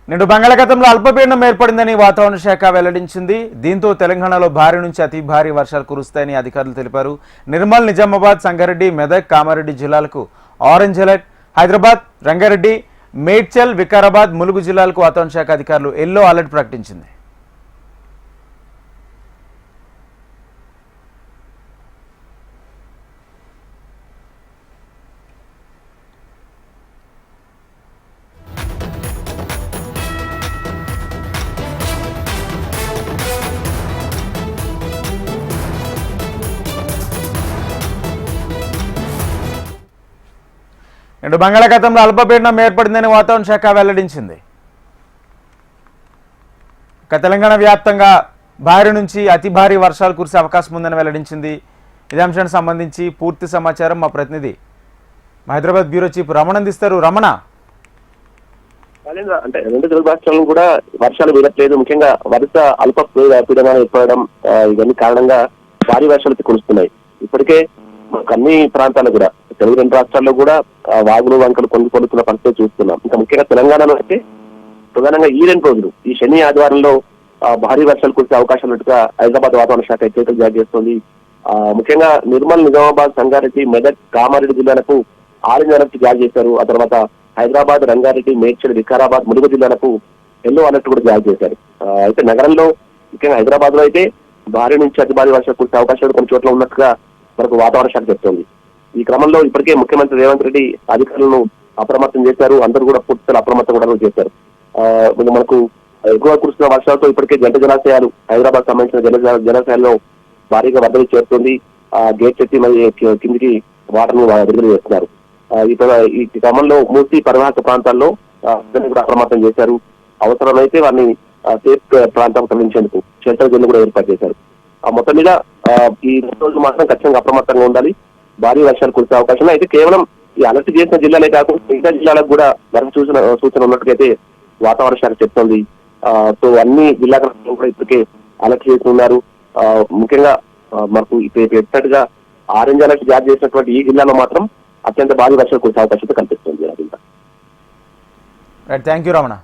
నేడు బంగాళాఖాతంలో అల్పపీడనం ఏర్పడిందని వాతావరణ శాఖ వెల్లడించింది. దీంతో తెలంగాణలో భారీ నుంచి అతి భారీ వర్షాలు కురుస్తాయని అధికారులు తెలిపారు. నిర్మల్, నిజామాబాద్, సంగారెడ్డి, మెదక్, కామారెడ్డి జిల్లాలకు ఆరెంజ్ అలర్ట్, హైదరాబాద్, రంగారెడ్డి, మేడ్చల్, వికారాబాద్, ములుగు జిల్లాలకు వాతావరణ శాఖ అధికారులు ఎల్లో అలర్ట్ ప్రకటించింది. నేడు బంగాళాఖాతంలో అల్పపీడనం ఏర్పడిందని వాతావరణ శాఖ వెల్లడించింది. తెలంగాణ వ్యాప్తంగా భారీ నుంచి అతి భారీ వర్షాలు కురిసే అవకాశం ఉందని వెల్లడించింది. ఇదే అంశానికి సంబంధించి పూర్తి సమాచారం మా ప్రతినిధి హైదరాబాద్ బ్యూరో చీఫ్ రమణ అందిస్తారు. రమణ, అంటే రెండు తెలుగు రాష్ట్రాలను కూడా వర్షాలు వీడట్లేదు. ముఖ్యంగా వరుస అల్ప పీడనాలు ఏర్పడడం ఇవన్నీ కారణంగా భారీ వర్షాలు కురుస్తున్నాయి. ఇప్పటికే అన్ని ప్రాంతాలు కూడా తెలుగు రెండు రాష్ట్రాల్లో కూడా వాగులు వంకలు కొనుక్కున్న పరిస్థితి చూస్తున్నాం. ఇంకా ముఖ్యంగా తెలంగాణలో అయితే ప్రధానంగా ఈ 2 రోజులు ఈ శని ఆదివారంలో భారీ వర్షాలు కురిసే అవకాశం ఉన్నట్టుగా హైదరాబాద్ వాతావరణ శాఖ హెచ్చరికలు జారీ చేస్తోంది. ముఖ్యంగా నిర్మల్, నిజామాబాద్, సంగారెడ్డి, మెదక్, కామారెడ్డి జిల్లాలకు ఆరెంజ్ అలర్ట్ జారీ చేశారు. ఆ తర్వాత హైదరాబాద్, రంగారెడ్డి, మేడ్చల్, వికారాబాద్, ములుగు జిల్లాలకు ఎల్లో అలర్ట్ కూడా జారీ చేశారు. అయితే నగరంలో ముఖ్యంగా హైదరాబాద్ లో అయితే భారీ నుంచి అతి భారీ వర్షాలు కురిసే అవకాశాలు కొన్ని చోట్ల ఉన్నట్టుగా మనకు వాతావరణ శాఖ చెప్తోంది. ఈ క్రమంలో ఇప్పటికే ముఖ్యమంత్రి రేవంత్ రెడ్డి అధికారులను అప్రమత్తం చేశారు. అందరూ కూడా పూర్తిగా అప్రమత్తం కూడా చేశారు. మనకు ఎక్కువ కురుస్తున్న వర్షాలతో ఇప్పటికే జలాశయాలు హైదరాబాద్ సంబంధించిన జలాశయాల్లో భారీగా వరదలు చేరుతుంది. గేట్ చెట్టి మరి కిందికి వాటర్ను విడుదల చేస్తున్నారు. ఈ క్రమంలో మూర్తి పరివాహక ప్రాంతాల్లో కూడా అప్రమత్తం చేశారు. అవసరమైతే వారిని సేఫ్ ప్రాంతాలకు తరలించేందుకు షెల్టర్ జోన్లు కూడా ఏర్పాటు చేశారు. మొత్తం మీద ఈ 2 రోజులు మాత్రం ఖచ్చితంగా అప్రమత్తంగా ఉండాలి. భారీ వర్షాలు కురిసే అవకాశం అయితే కేవలం ఈ అలర్ట్ చేసిన జిల్లాలే కాకుండా మిగతా జిల్లాలకు కూడా వరకు సూచన ఉన్నట్టుగైతే వాతావరణ శాఖ చెప్తోంది. సో అన్ని జిల్లా కూడా ఇప్పటికే అలర్ట్ చేస్తున్నారు. ముఖ్యంగా మనకు చెప్పినట్టుగా ఆరెంజ్ అలర్ట్ జారీ చేసినటువంటి ఈ జిల్లాలో మాత్రం అత్యంత భారీ వర్షాలు కురిసే అవకాశం కనిపిస్తుంది. Thank you Ramana.